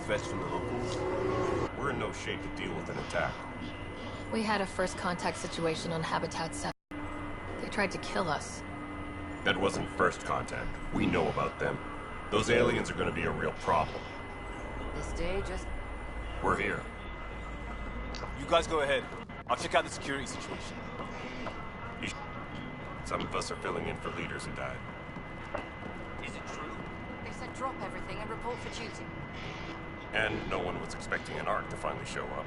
fetch from the locals? We're in no shape to deal with an attack. We had a first contact situation on Habitat 7. They tried to kill us. That wasn't first contact. We know about them. Those aliens are gonna be a real problem. This day just... We're here. You guys go ahead. I'll check out the security situation. Some of us are filling in for leaders who died. Is it true? They said drop everything and report for duty. And no one was expecting an Ark to finally show up.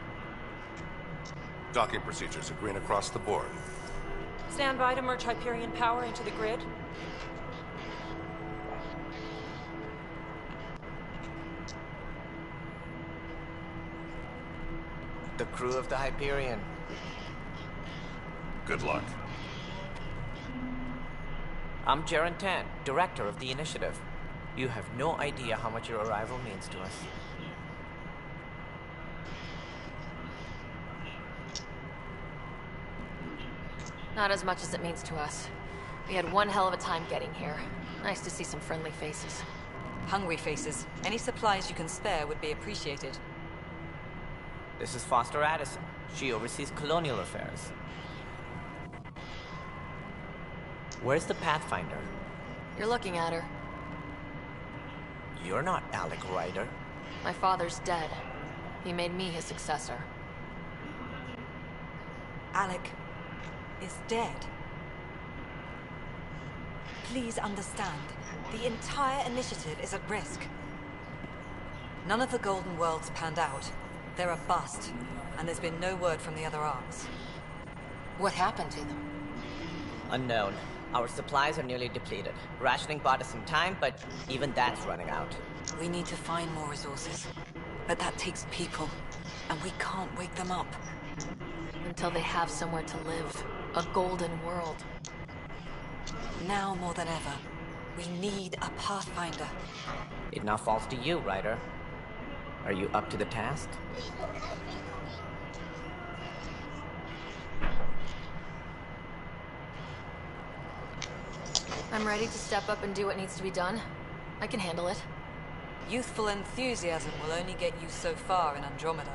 Docking procedures are green across the board. Stand by to merge Hyperion power into the grid. The crew of the Hyperion. Good luck. I'm Jaren Tan, director of the initiative. You have no idea how much your arrival means to us. Not as much as it means to us. We had one hell of a time getting here. Nice to see some friendly faces. Hungry faces. Any supplies you can spare would be appreciated. This is Foster Addison. She oversees colonial affairs. Where's the Pathfinder? You're looking at her. You're not Alec Ryder. My father's dead. He made me his successor. Alec is dead. Please understand, the entire initiative is at risk. None of the Golden Worlds panned out. They're a bust, and there's been no word from the other arcs. What happened to them? Unknown. Our supplies are nearly depleted. Rationing bought us some time, but even that's running out. We need to find more resources. But that takes people, and we can't wake them up. Until they have somewhere to live. A golden world. Now more than ever, we need a Pathfinder. It now falls to you, Ryder. Are you up to the task? I'm ready to step up and do what needs to be done. I can handle it. Youthful enthusiasm will only get you so far in Andromeda.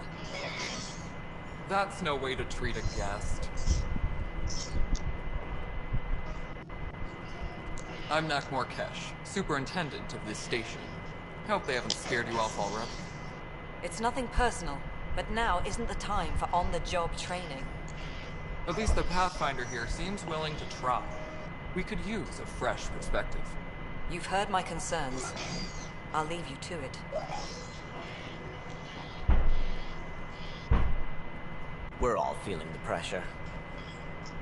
That's no way to treat a guest. I'm Nakmor Kesh, superintendent of this station. Hope they haven't scared you off already. It's nothing personal, but now isn't the time for on-the-job training. At least the Pathfinder here seems willing to try. We could use a fresh perspective. You've heard my concerns. I'll leave you to it. We're all feeling the pressure.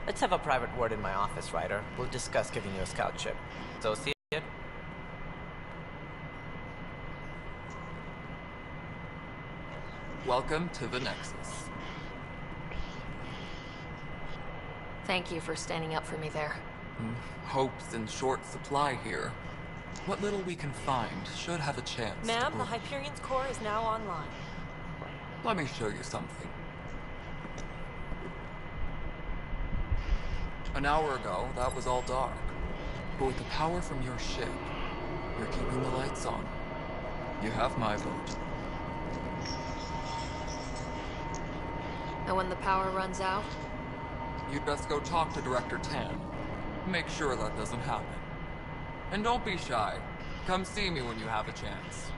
Let's have a private word in my office, Ryder. We'll discuss giving you a scout ship. Associate? Welcome to the Nexus. Thank you for standing up for me there. Hope's in short supply here. What little we can find should have a chance. Ma'am, the Hyperion's core is now online. Let me show you something. An hour ago, that was all dark. But with the power from your ship, you're keeping the lights on. You have my vote. And when the power runs out? You'd best go talk to Director Tan. Make sure that doesn't happen. And don't be shy. Come see me when you have a chance.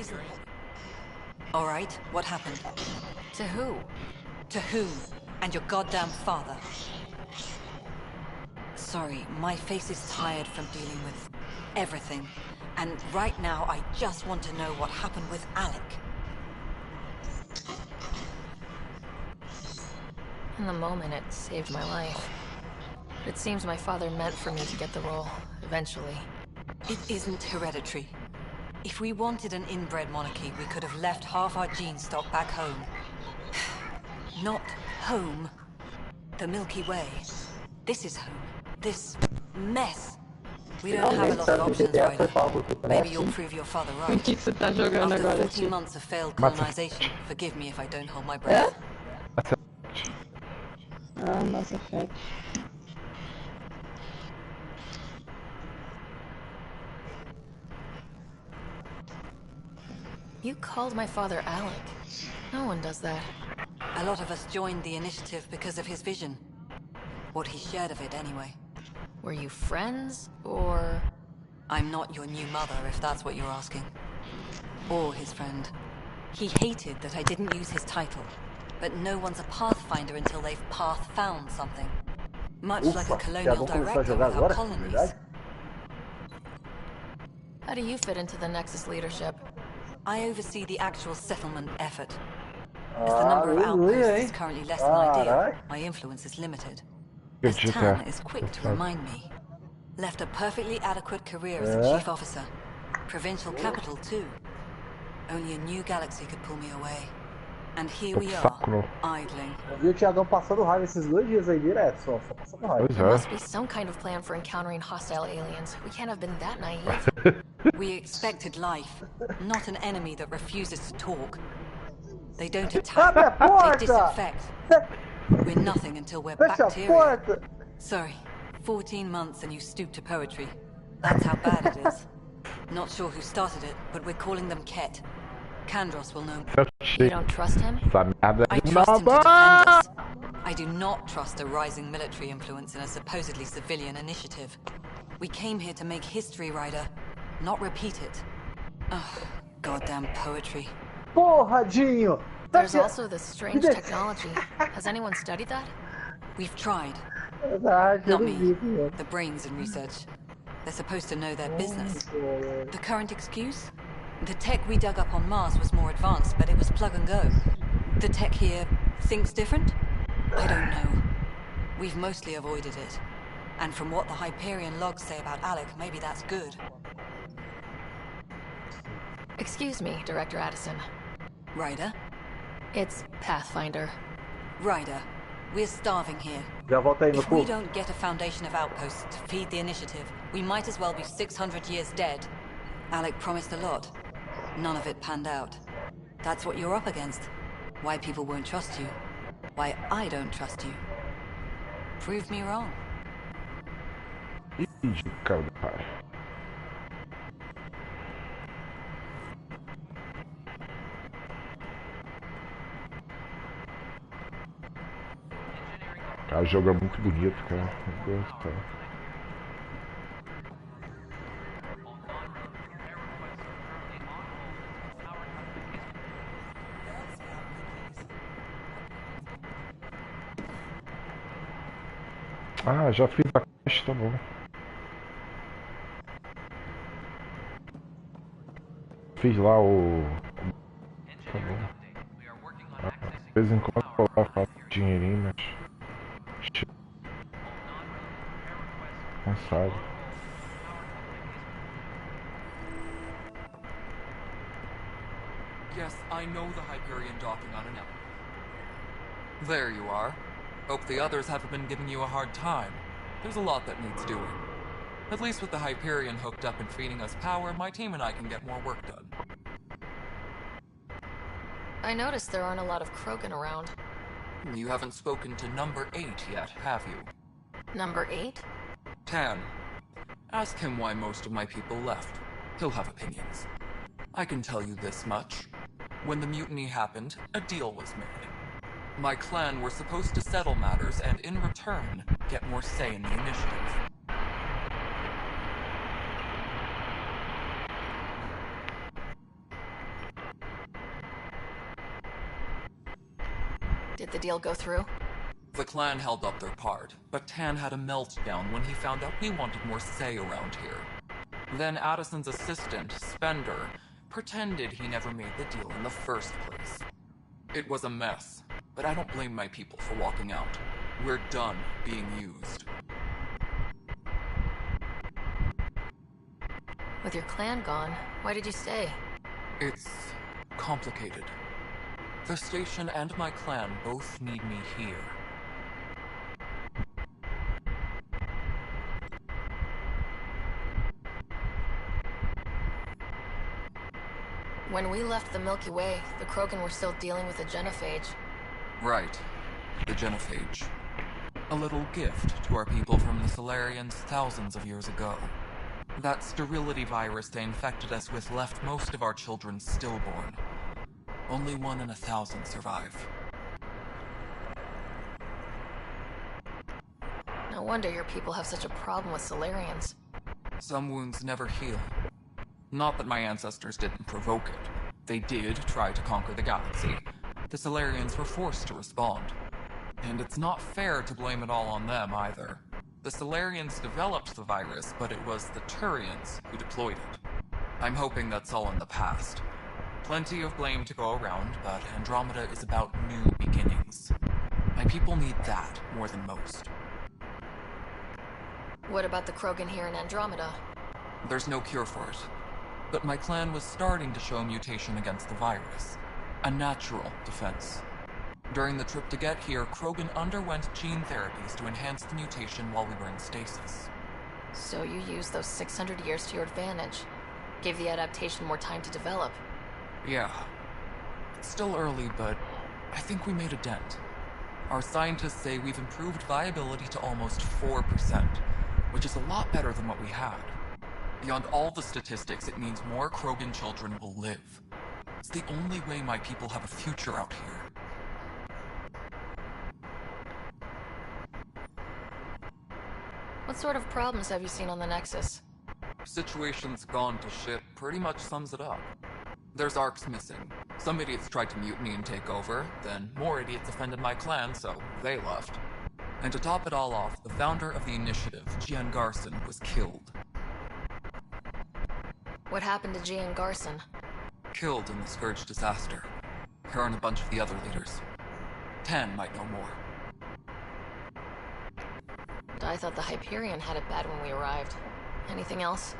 isn't what... All right, what happened? To who? To whom? And your goddamn father. Sorry, my face is tired from dealing with everything. And right now, I just want to know what happened with Alec. In the moment, it saved my life. But it seems my father meant for me to get the role, eventually. It isn't hereditary. If we wanted an inbred monarchy, we could have left half our gene stock back home. Not home. The Milky Way. This is home. This mess. We don't have a lot of options, right? Maybe you'll prove your father right. After 14 months of failed colonization, forgive me if I don't hold my breath. Mass Effect. You called my father Alec. No one does that. A lot of us joined the initiative because of his vision. What he shared of it, anyway. Were you friends, or...? I'm not your new mother, if that's what you're asking. Or his friend. He hated that I didn't use his title. But no one's a pathfinder until they've path-found something. Much like a colonial director without colonies. How do you fit into the Nexus leadership? I oversee the actual settlement effort. As the number of outposts is currently less than ideal, my influence is limited. As Tan is quick to remind me. Left a perfectly adequate career as a chief officer. Provincial capital, too. Only a new galaxy could pull me away. And here we are, idling. Eu vi o Thiagão passando raiva esses 2 dias aí direto, só passando raiva. There must be some kind of plan for encountering hostile aliens. We can't have been that naive. We expected life, not an enemy that refuses to talk. They don't attack, they disinfect. We're nothing until we're bacteria. Sorry, 14 months and you stoop to poetry. That's how bad it is. Not sure who started it, but we're calling them Ket. Kandros will know. You don't trust him? I trust him to defend us. I do not trust a rising military influence in a supposedly civilian initiative. We came here to make history, Ryder, not repeat it. Ugh, goddamn poetry. Porra, Dinho! There's also this strange technology. Has anyone studied that? We've tried. Not me. The brains in research. They're supposed to know their business. The current excuse? The tech we dug up on Mars was more advanced, but it was plug and go. The tech here thinks different? I don't know. We've mostly avoided it. And from what the Hyperion logs say about Alec, maybe that's good. Excuse me, Director Addison. Ryder? It's Pathfinder. Ryder, we're starving here. If we don't get a foundation of outposts to feed the initiative, we might as well be 600 years dead. Alec promised a lot. None of it panned out. That's what you're up against. Why people won't trust you. Why I don't trust you. Prove me wrong. O jogo é muito bonito, cara. Meu Deus do céu. Ah, já fiz a quest, tá bom. Fiz lá o... Tá bom. De vez em quando eu coloco dinheirinho, mas... Cansado. Yes, I know the Hyperion docking on an elephant. There you are. Hope the others haven't been giving you a hard time. There's a lot that needs doing. At least with the Hyperion hooked up and feeding us power, my team and I can get more work done. I noticed there aren't a lot of Krogan around. You haven't spoken to number 8 yet, have you? Number 8? Tan. Ask him why most of my people left. He'll have opinions. I can tell you this much. When the mutiny happened, a deal was made. My clan were supposed to settle matters and, in return, get more say in the initiative. Did the deal go through? The clan held up their part, but Tan had a meltdown when he found out we wanted more say around here. Then Addison's assistant, Spender, pretended he never made the deal in the first place. It was a mess, but I don't blame my people for walking out. We're done being used. With your clan gone, why did you stay? It's complicated. The station and my clan both need me here. When we left the Milky Way, the Krogan were still dealing with the genophage. Right. The genophage. A little gift to our people from the Solarians thousands of years ago. That sterility virus they infected us with left most of our children stillborn. Only 1 in 1,000 survive. No wonder your people have such a problem with Solarians. Some wounds never heal. Not that my ancestors didn't provoke it. They did try to conquer the galaxy. The Solarians were forced to respond. And it's not fair to blame it all on them either. The Solarians developed the virus, but it was the Turians who deployed it. I'm hoping that's all in the past. Plenty of blame to go around, but Andromeda is about new beginnings. My people need that more than most. What about the Krogan here in Andromeda? There's no cure for it. But my clan was starting to show mutation against the virus. A natural defense. During the trip to get here, Krogan underwent gene therapies to enhance the mutation while we were in stasis. So you used those 600 years to your advantage. Gave the adaptation more time to develop. Yeah. It's still early, but I think we made a dent. Our scientists say we've improved viability to almost 4%, which is a lot better than what we had. Beyond all the statistics, it means more Krogan children will live. It's the only way my people have a future out here. What sort of problems have you seen on the Nexus? Situation's gone to shit pretty much sums it up. There's arcs missing. Some idiots tried to mutiny and take over, then more idiots offended my clan, so they left. And to top it all off, the founder of the initiative, Gian Garson, was killed. What happened to Gian Garson? Killed in the Scourge disaster. Her and a bunch of the other leaders. Tan might know more. I thought the Hyperion had it bad when we arrived. Anything else?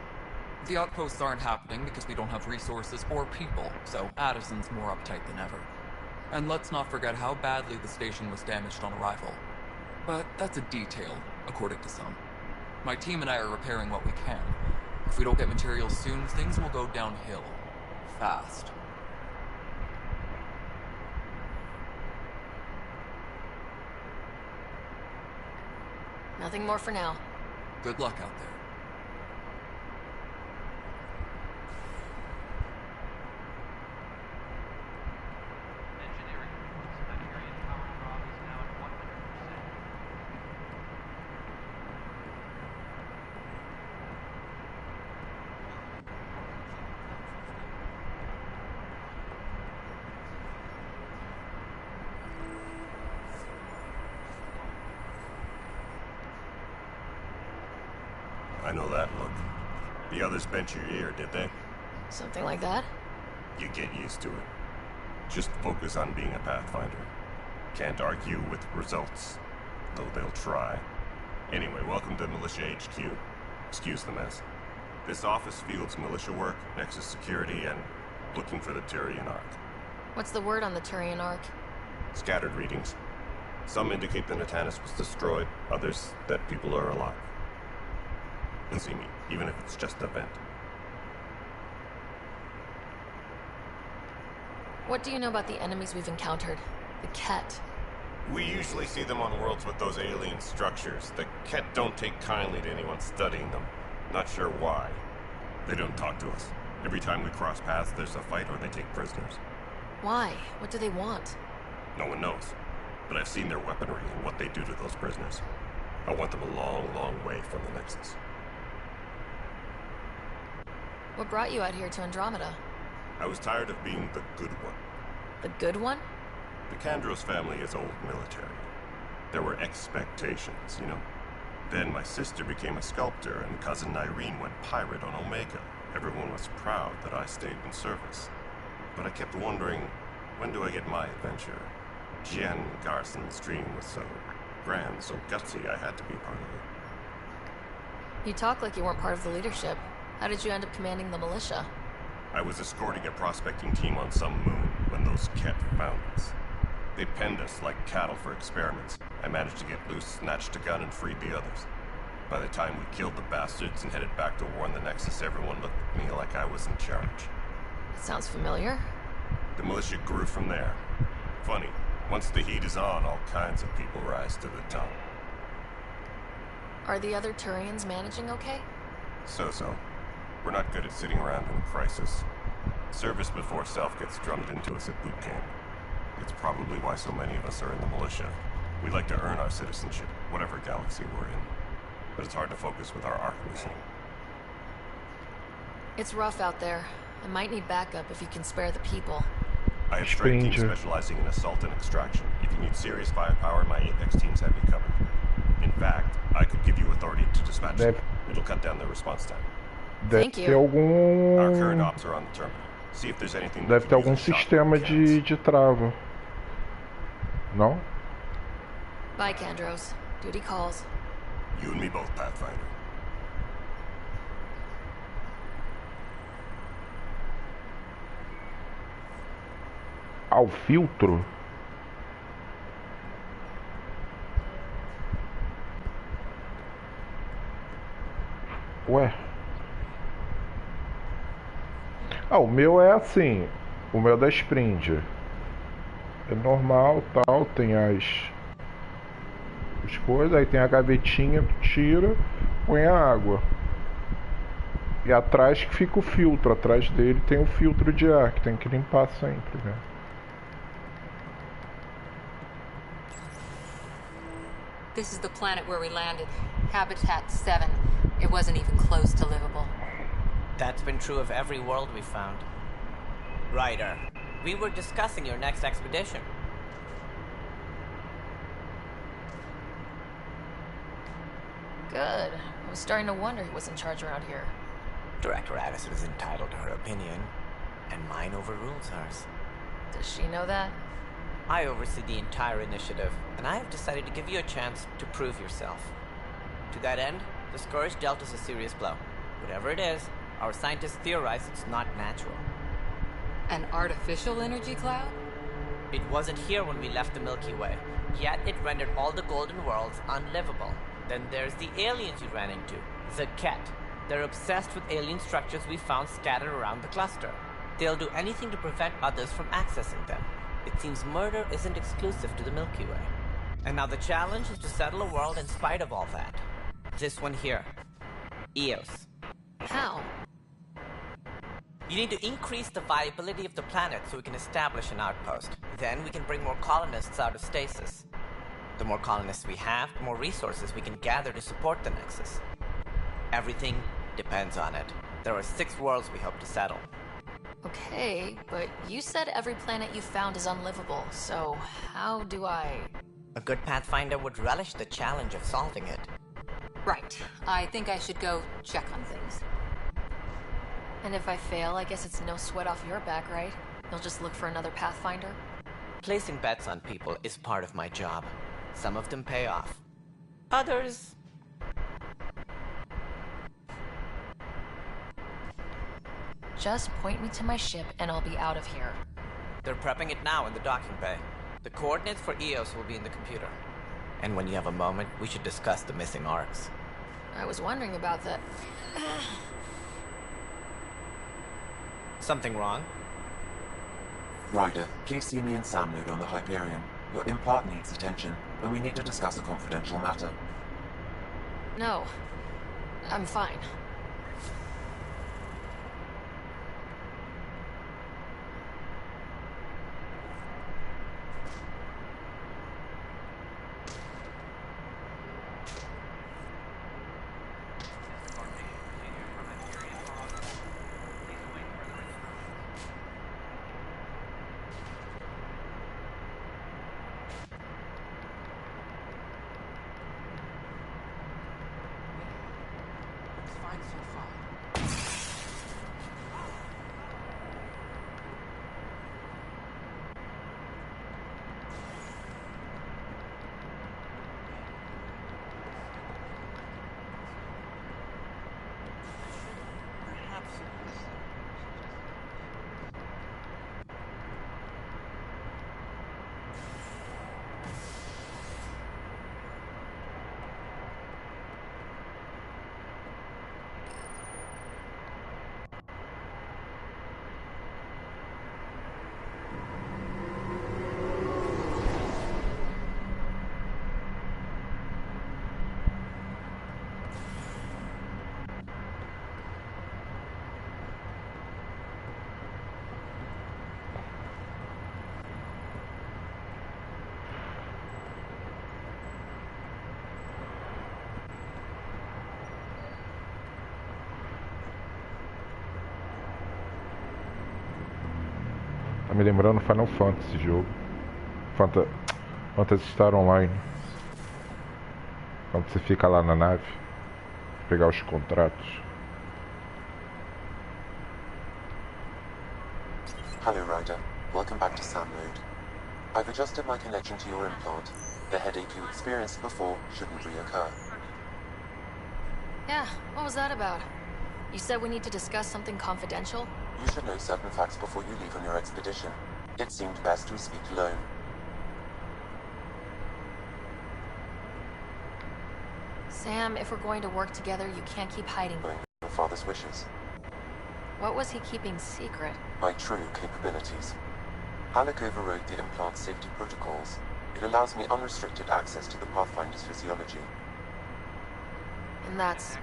The outposts aren't happening because we don't have resources or people, so Addison's more uptight than ever. And let's not forget how badly the station was damaged on arrival. But that's a detail, according to some. My team and I are repairing what we can. If we don't get materials soon, things will go downhill. Fast. Nothing more for now. Good luck out there. I know that look. The others bent your ear, did they? Something like that? You get used to it. Just focus on being a Pathfinder. Can't argue with results, though they'll try. Anyway, welcome to Militia HQ. Excuse the mess. This office fields militia work, Nexus security, and looking for the Turian Ark. What's the word on the Turian Ark? Scattered readings. Some indicate the Natanus was destroyed, others that people are alive. You'll see me, even if it's just a vent. What do you know about the enemies we've encountered? The Ket. We usually see them on worlds with those alien structures. The Ket don't take kindly to anyone studying them. Not sure why. They don't talk to us. Every time we cross paths, there's a fight or they take prisoners. Why? What do they want? No one knows. But I've seen their weaponry and what they do to those prisoners. I want them a long, long way from the Nexus. What brought you out here to Andromeda? I was tired of being the good one. The good one? The Kandros family is old military. There were expectations, you know? Then my sister became a sculptor and cousin Irene went pirate on Omega. Everyone was proud that I stayed in service. But I kept wondering, when do I get my adventure? Jen Garson's dream was so grand, so gutsy, I had to be part of it. You talk like you weren't part of the leadership. How did you end up commanding the militia? I was escorting a prospecting team on some moon when those Ket found us. They penned us like cattle for experiments. I managed to get loose, snatched a gun, and freed the others. By the time we killed the bastards and headed back to warn the Nexus, everyone looked at me like I was in charge. Sounds familiar. The militia grew from there. Funny, once the heat is on, all kinds of people rise to the top. Are the other Turians managing okay? So-so. We're not good at sitting around in a crisis. Service before self gets drummed into us at boot camp. It's probably why so many of us are in the militia. We like to earn our citizenship, whatever galaxy we're in. But it's hard to focus with our arc missing. It's rough out there. I might need backup if you can spare the people. I have strike teams specializing in assault and extraction. If you need serious firepower, my Apex teams have you covered. In fact, I could give you authority to dispatch them. It'll cut down their response time. Thank you. Our current ops are on the terminal. See if there's anything. Deve ter algum sistema de trava. Não? Bye, Kandros. Duty calls. You and me both, Pathfinder. Ah, o filtro? Ué? Ah, o meu é assim. O meu é da Springer. É normal, tal, tem as coisas, aí tem a gavetinha, tu tira, põe a água. E atrás que fica o filtro, atrás dele tem o filtro de ar, que tem que limpar sempre, né? This is the planet where we landed. Habitat 7. It wasn't even close to livable. That's been true of every world we found. Ryder, we were discussing your next expedition. Good. I was starting to wonder who was in charge around here. Director Addison is entitled to her opinion, and mine overrules hers. Does she know that? I oversee the entire initiative, and I have decided to give you a chance to prove yourself. To that end, the Scourge dealt us a serious blow. Whatever it is, our scientists theorize it's not natural. An artificial energy cloud? It wasn't here when we left the Milky Way, yet it rendered all the Golden Worlds unlivable. Then there's the aliens you ran into, the Ket. They're obsessed with alien structures we found scattered around the cluster. They'll do anything to prevent others from accessing them. It seems murder isn't exclusive to the Milky Way. And now the challenge is to settle a world in spite of all that. This one here. Eos. How? You need to increase the viability of the planet so we can establish an outpost. Then we can bring more colonists out of stasis. The more colonists we have, the more resources we can gather to support the Nexus. Everything depends on it. There are 6 worlds we hope to settle. Okay, but you said every planet you found is unlivable, so how do I... A good Pathfinder would relish the challenge of solving it. Right. I think I should go check on things. And if I fail, I guess it's no sweat off your back, right? You'll just look for another Pathfinder? Placing bets on people is part of my job. Some of them pay off. Others... Just point me to my ship and I'll be out of here. They're prepping it now in the docking bay. The coordinates for Eos will be in the computer. And when you have a moment, we should discuss the missing arcs. I was wondering about that. Something wrong? Ryder, please see me and Sam Node on the Hyperion. Your implant needs attention, and we need to discuss a confidential matter. No. I'm fine. so far. Tá me lembrando Final Fantasy jogo. Fantasy Star Online. Quando você fica lá na nave, pegar os contratos. Hello, Ryder. Welcome back to Sam Mode. I've adjusted my connection to your implant. The headache you experienced before shouldn't reoccur. Yeah, what was that about? You said we need to discuss something confidential? You should know certain facts before you leave on your expedition. It seemed best we speak alone. Sam, if we're going to work together, you can't keep hiding. Your father's wishes. What was he keeping secret? My true capabilities. Alec overrode the implant safety protocols. It allows me unrestricted access to the Pathfinder's physiology. And that's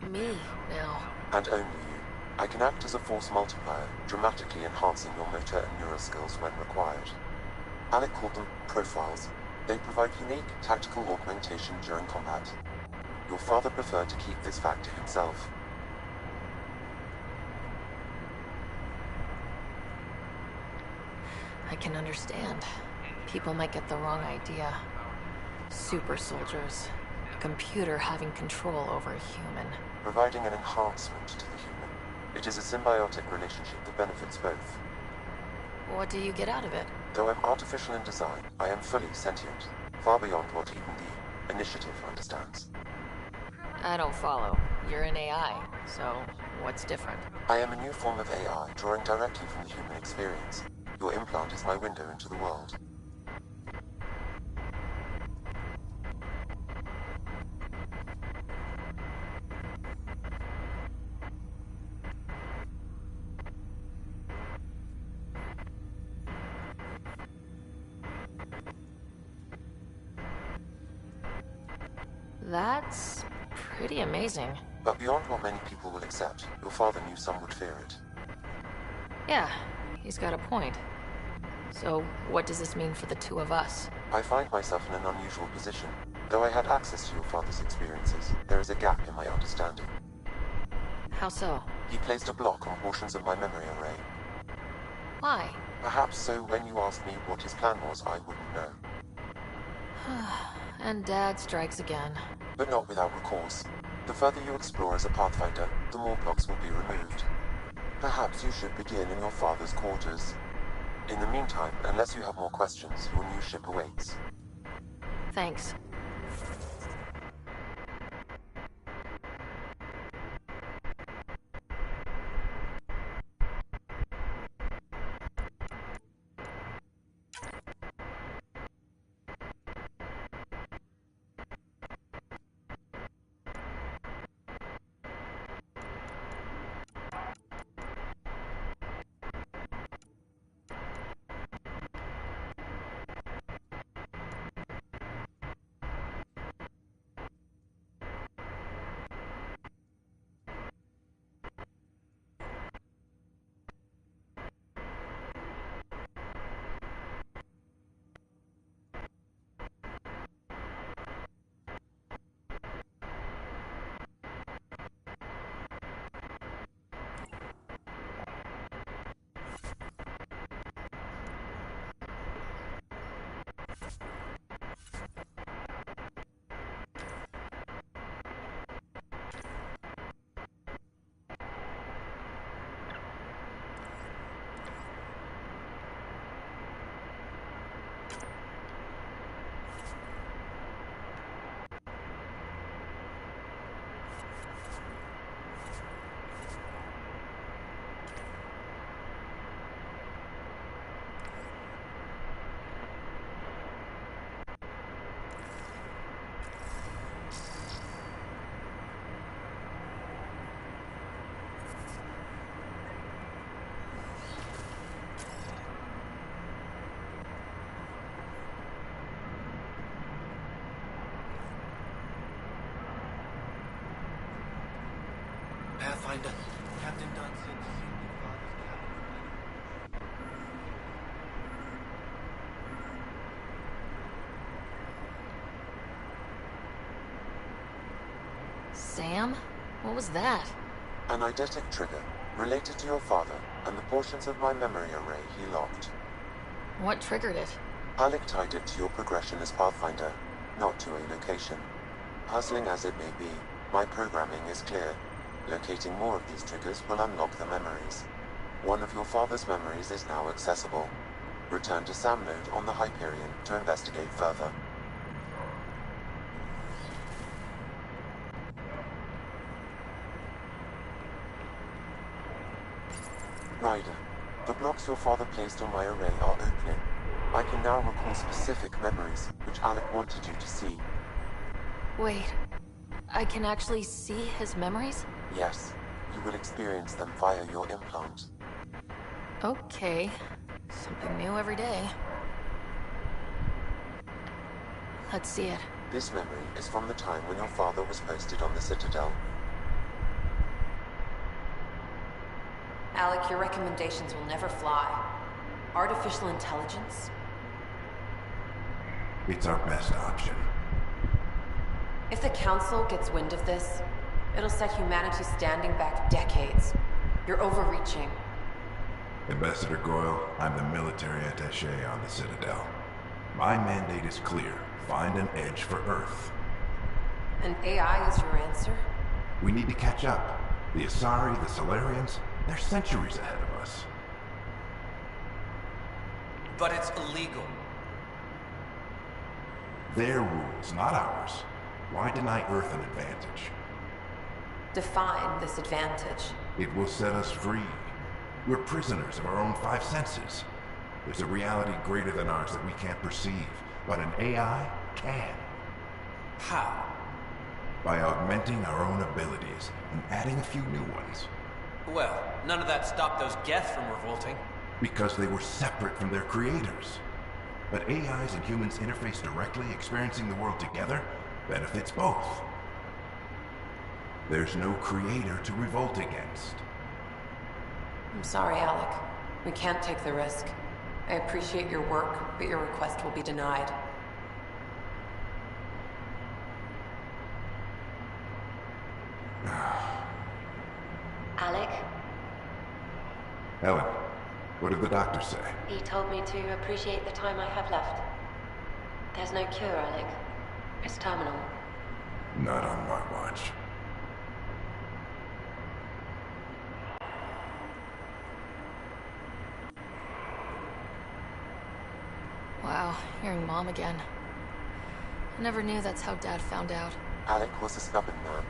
me now. And only you. I can act as a force multiplier, dramatically enhancing your motor and neural skills when required. Alec called them profiles. They provide unique tactical augmentation during combat. Your father preferred to keep this fact to himself. I can understand. People might get the wrong idea. Super soldiers. A computer having control over a human. Providing an enhancement to the human. It is a symbiotic relationship that benefits both. What do you get out of it? Though I'm artificial in design, I am fully sentient, far beyond what even the Initiative understands. I don't follow. You're an AI, so what's different? I am a new form of AI, drawing directly from the human experience. Your implant is my window into the world. That's pretty amazing. But beyond what many people will accept, your father knew some would fear it. Yeah, he's got a point. So, what does this mean for the two of us? I find myself in an unusual position. Though I had access to your father's experiences, there is a gap in my understanding. How so? He placed a block on portions of my memory array. Why? Perhaps so when you asked me what his plan was, I wouldn't know. And Dad strikes again. But not without recourse. The further you explore as a Pathfinder, the more blocks will be removed. Perhaps you should begin in your father's quarters. In the meantime, unless you have more questions, your new ship awaits. Thanks. Pathfinder. Captain Dunn said to see your father's cabin. Sam? What was that? An eidetic trigger, related to your father, and the portions of my memory array he locked. What triggered it? Alec tied it to your progression as Pathfinder, not to a location. Puzzling as it may be, my programming is clear. Locating more of these triggers will unlock the memories. One of your father's memories is now accessible. Return to Sam Node on the Hyperion to investigate further. Ryder, the blocks your father placed on my array are opening. I can now recall specific memories, which Alec wanted you to see. Wait, I can actually see his memories? Yes, you will experience them via your implant. Okay, something new every day. Let's see it. This memory is from the time when your father was posted on the Citadel. Alec, your recommendations will never fly. Artificial intelligence? It's our best option. If the Council gets wind of this, it'll set humanity standing back decades. You're overreaching. Ambassador Goyle, I'm the military attaché on the Citadel. My mandate is clear. Find an edge for Earth. And AI is your answer? We need to catch up. The Asari, the Solarians, they're centuries ahead of us. But it's illegal. Their rules, not ours. Why deny Earth an advantage? Define this advantage. It will set us free. We're prisoners of our own five senses. There's a reality greater than ours that we can't perceive, but an AI can. How? By augmenting our own abilities and adding a few new ones. Well, none of that stopped those Geth from revolting. Because they were separate from their creators. But AIs and humans interface directly, experiencing the world together, benefits both. There's no creator to revolt against. I'm sorry, Alec. We can't take the risk. I appreciate your work, but your request will be denied. Alec? Helen, what did the doctor say? He told me to appreciate the time I have left. There's no cure, Alec. It's terminal. Not on my watch. Wow, hearing Mom again. I never knew that's how Dad found out. Alec was a stubborn man.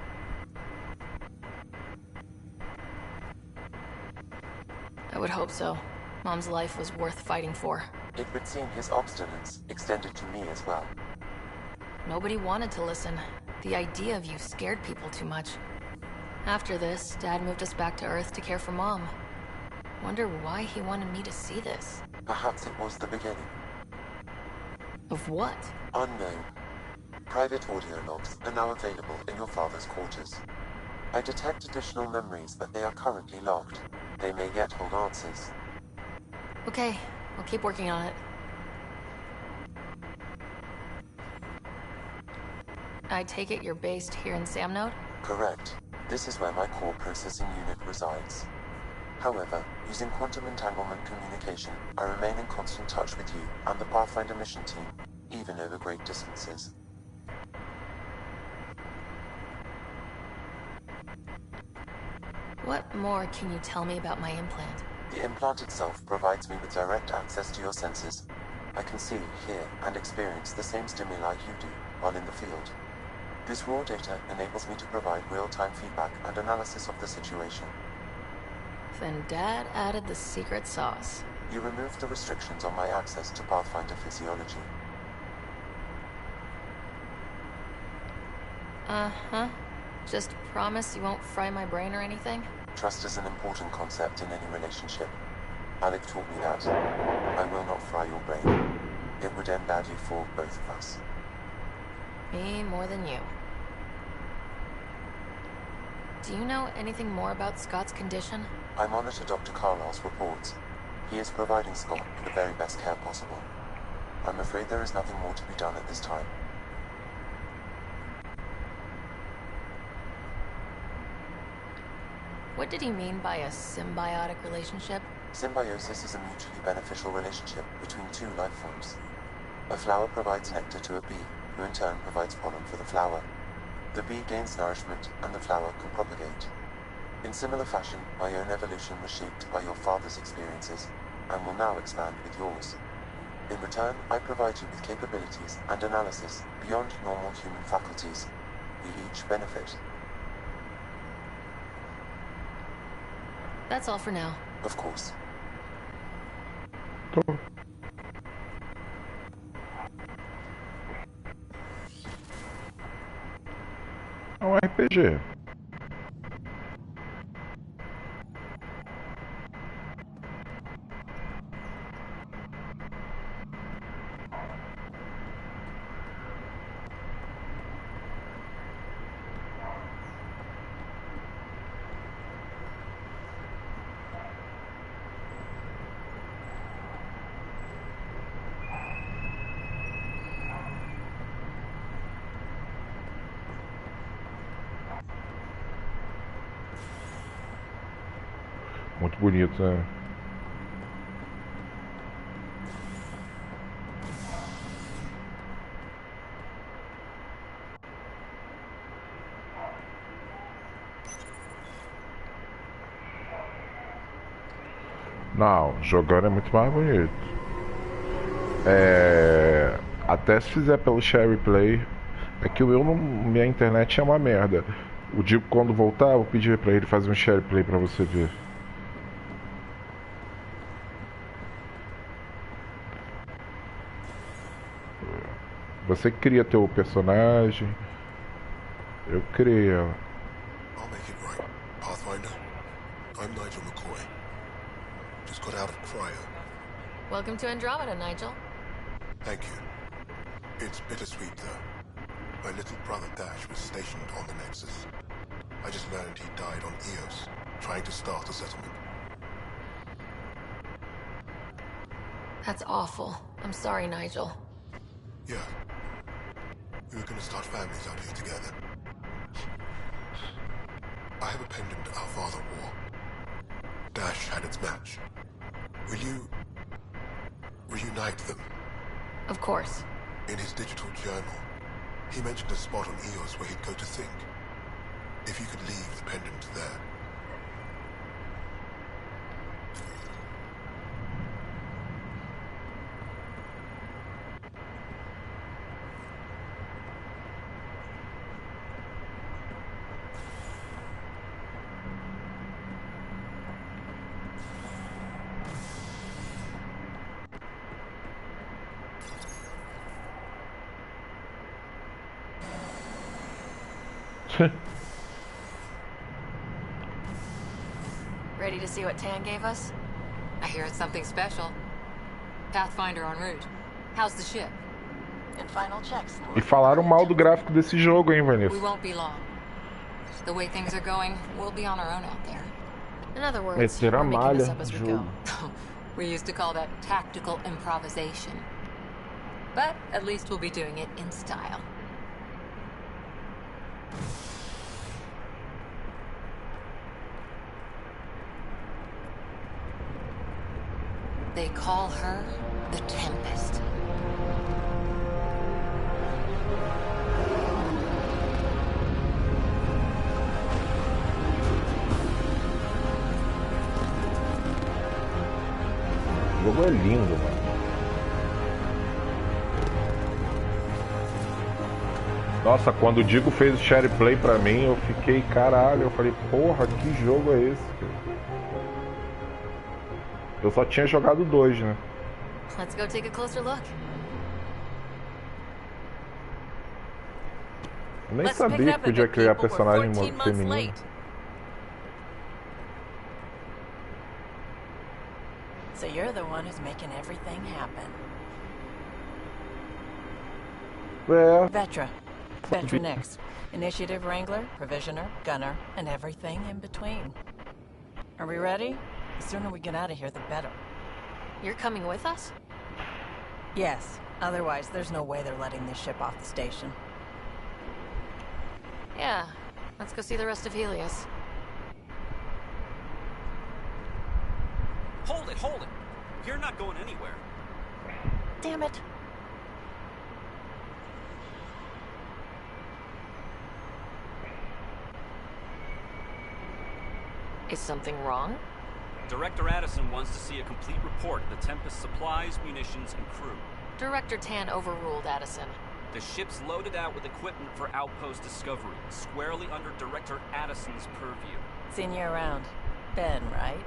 I would hope so. Mom's life was worth fighting for. It would seem his obstinance extended to me as well. Nobody wanted to listen. The idea of you scared people too much. After this, Dad moved us back to Earth to care for Mom. Wonder why he wanted me to see this. Perhaps it was the beginning. Of what? Unknown. Private audio logs are now available in your father's quarters. I detect additional memories, but they are currently locked. They may yet hold answers. Okay, I'll keep working on it. I take it you're based here in Sam Node? Correct. This is where my core processing unit resides. However, using quantum entanglement communication, I remain in constant touch with you and the Pathfinder mission team, even over great distances. What more can you tell me about my implant? The implant itself provides me with direct access to your senses. I can see, hear, and experience the same stimuli you do while in the field. This raw data enables me to provide real-time feedback and analysis of the situation. Then Dad added the secret sauce. You removed the restrictions on my access to Pathfinder physiology. Uh-huh. Just promise you won't fry my brain or anything? Trust is an important concept in any relationship. Alec taught me that. I will not fry your brain. It would end badly for both of us. Me more than you. Do you know anything more about Scott's condition? I monitor Dr. Carlisle's reports. He is providing Scott with the very best care possible. I'm afraid there is nothing more to be done at this time. What did he mean by a symbiotic relationship? Symbiosis is a mutually beneficial relationship between two life forms. A flower provides nectar to a bee, who in turn provides pollen for the flower. The bee gains nourishment, and the flower can propagate. In similar fashion, my own evolution was shaped by your father's experiences, and will now expand with yours. In return, I provide you with capabilities and analysis beyond normal human faculties. We each benefit. That's all for now. Of course. É um RPG. Muito bonito, né? Não, jogando é muito mais bonito. Até se fizer pelo share play. É que minha internet é uma merda. O Digo, quando voltar, eu vou pedir pra ele fazer um share play pra você ver. Você cria teu personagem. Eu criei ela. I'll make it right, Pathfinder. I'm Nigel McCoy. Just got out of cryo. Welcome to Andromeda, Nigel. Thank you. It's bittersweet, though. My little brother Dash was stationed on the Nexus. I just learned he died on Eos, trying to start a settlement. That's awful. I'm sorry, Nigel. Yeah. We were gonna start families out here together. I have a pendant our father wore. Dash had its match. Will you reunite them? Of course. In his digital journal, he mentioned a spot on Eos where he'd go to think. If you could leave the pendant there. Ready to see what Tan gave us? I hear it's something special. Pathfinder en route. How's the ship? In final checks. E falaram mal do gráfico desse jogo, hein, Vanessa? We won't be long. The way things are going, we'll be on our own out there. In other words, Meter a we're making this malha up as we jogo. go. We used to call that tactical improvisation. But at least we'll be doing it in style. They call her the Tempest. O jogo é lindo, mano. Nossa, quando o Digo fez o share play pra mim, eu fiquei, caralho, eu falei, porra, que jogo é esse, cara? Eu só tinha jogado 2, né? Let's go take a closer look. Eu nem sabia que podia criar personagem feminino. So you're the one who's making everything happen. É. Vetra. Vetra next. Initiative Wrangler, Provisioner, Gunner, and everything in between. Are we ready? The sooner we get out of here, the better. You're coming with us? Yes. Otherwise, there's no way they're letting this ship off the station. Yeah. Let's go see the rest of Helios. Hold it, hold it! You're not going anywhere. Damn it. Is something wrong? Director Addison wants to see a complete report of the Tempest's supplies, munitions, and crew. Director Tan overruled Addison. The ship's loaded out with equipment for outpost discovery, squarely under Director Addison's purview. Seen you around. Ben, right?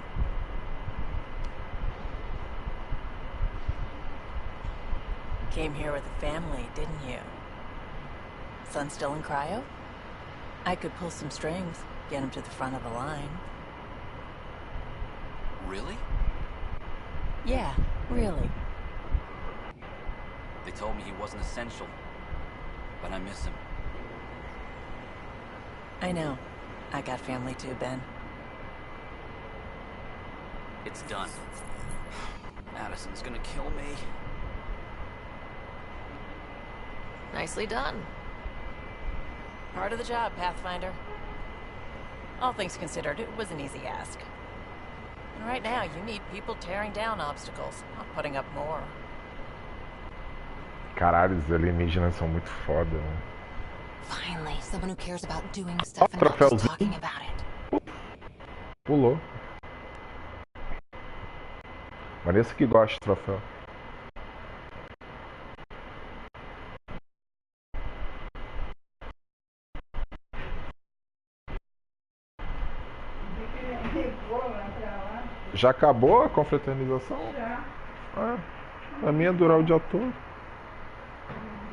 Came here with a family, didn't you? Son still in cryo? I could pull some strings, get him to the front of the line. Really? Yeah, really. They told me he wasn't essential, but I miss him. I know. I got family too, Ben. It's done. Addison's gonna kill me. Nicely done. Part of the job, Pathfinder. All things considered, it was an easy ask. And right now, you need people tearing down obstacles, not putting up more. Caralho, os alienígenas são muito foda, né? Finally, someone who cares about doing stuff and not just talking about it. Pulou. Vanessa que gosta do troféu. Já acabou a confraternização? Já. Ah, a minha durar o dia todo.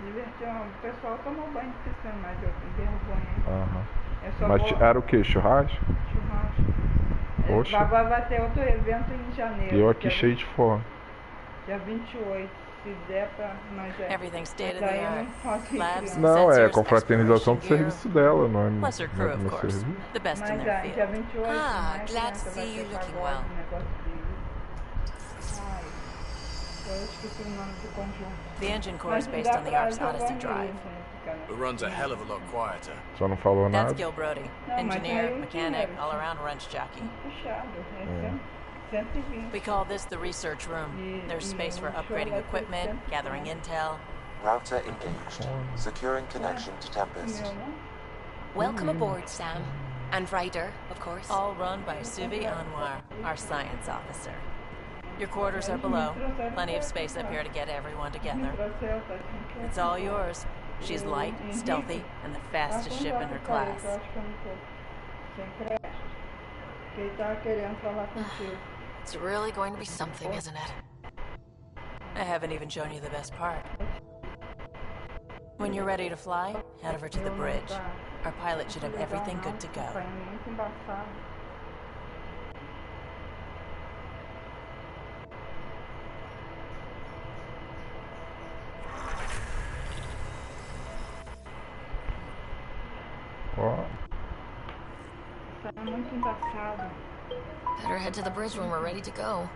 Divertiu. O pessoal tomou banho de piscina, mas eu derrubou, né? Aham. Mas vou... era o que? Churrasco? Churrasco. Poxa. Agora vai ter outro evento em janeiro. E eu aqui cheio de fome. Dia 28. Se der pra nós já. Everything state of the art. Labs, não, é sensors, confraternização do serviço dela, não é meu crew, of course. serviço. The best in Mas their field. dia 28, Ah, né, glad to see you looking well. Ai, eu esqueci o nome do conjunto. The engine core is based on the Ark's Odyssey drive. It runs a hell of a lot quieter. Só não falou nada. That's Gil Brody. Engineer, mechanic, all-around wrench jockey. We call this the research room. There's space for upgrading equipment, gathering intel. Router engaged. Securing connection to Tempest. Welcome aboard, Sam. And Ryder, of course. All run by Suvi Anwar, our science officer. Your quarters are below. Plenty of space up here to get everyone together. It's all yours. She's light, stealthy, and the fastest ship in her class. It's really going to be something, isn't it? I haven't even shown you the best part. When you're ready to fly, head over to the bridge. Our pilot should have everything good to go. Ó. Tá muito embaçado. Better head to the bridge when we're ready to go.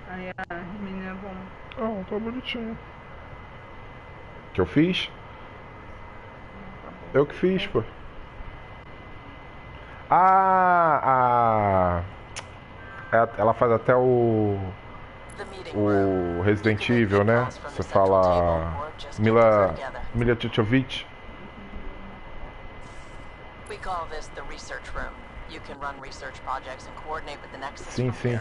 Aí as meninas vão. Oh, tá bonitinho. Que eu fiz? Eu que fiz, pô. Ela faz até o Resident Evil, né? Você fala Mila Jovovich. We call this the research room. You can run research projects and coordinate with the Nexus. Sim, sim.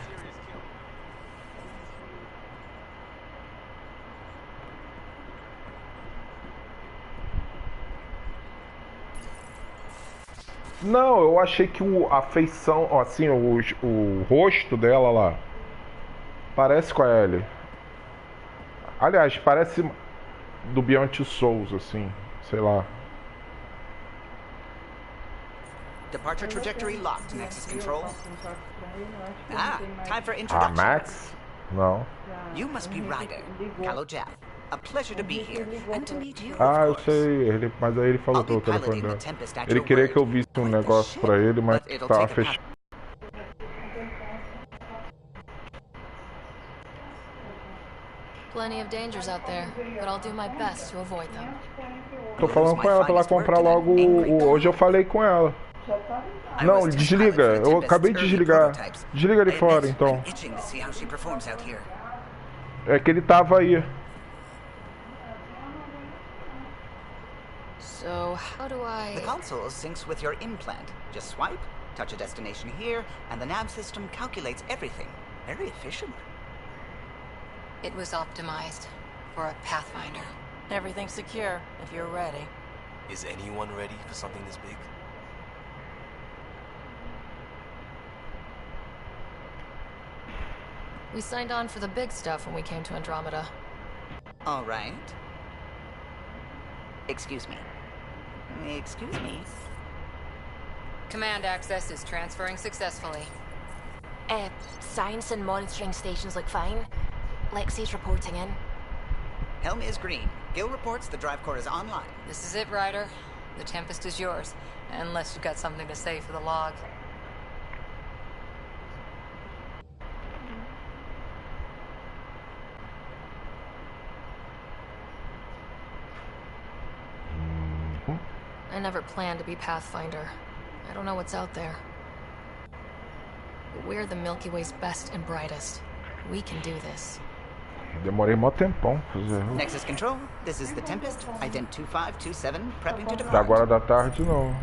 Não, eu achei que a feição, assim, o rosto dela lá parece com a Ellie. Aliás, parece do Beyond Two Souls, assim, sei lá. Departure trajectory locked, Nexus Control. Time for Ah, introduction. Max? Não. You must be Ryder, Callow Jeff. A pleasure to be here, and to meet you, Ah, eu of course. sei, mas aí ele falou pelo telefone dela. Ele queria que eu visse um negócio pra ele, mas tava fechado. Plenty of dangers out there, but I'll do my best to avoid them. Tô falando com ela pra ela comprar logo hoje eu falei com ela. Não, desliga. Eu acabei de desligar. Desliga ali fora, então. É que ele tava aí. So, how do I... The console syncs with your implant. Just swipe, touch a destination here, and the nav system calculates everything. Very efficient. It was optimized for a Pathfinder. Everything's secure, if you're ready. Is anyone ready for something this big? We signed on for the big stuff when we came to Andromeda. All right. Excuse me. Excuse me. Command access is transferring successfully. Science and monitoring stations look fine. Lexi's reporting in. Helm is green. Gil reports the drive core is online. This is it, Ryder. The Tempest is yours. Unless you've got something to say for the log. I never planned to be Pathfinder. I don't know what's out there. But we're the Milky Way's best and brightest. We can do this. Demorei mó tempão pra fazer. Nexus Control, this is the Tempest. Ident 2527, prepping to Da depart. agora da tarde não.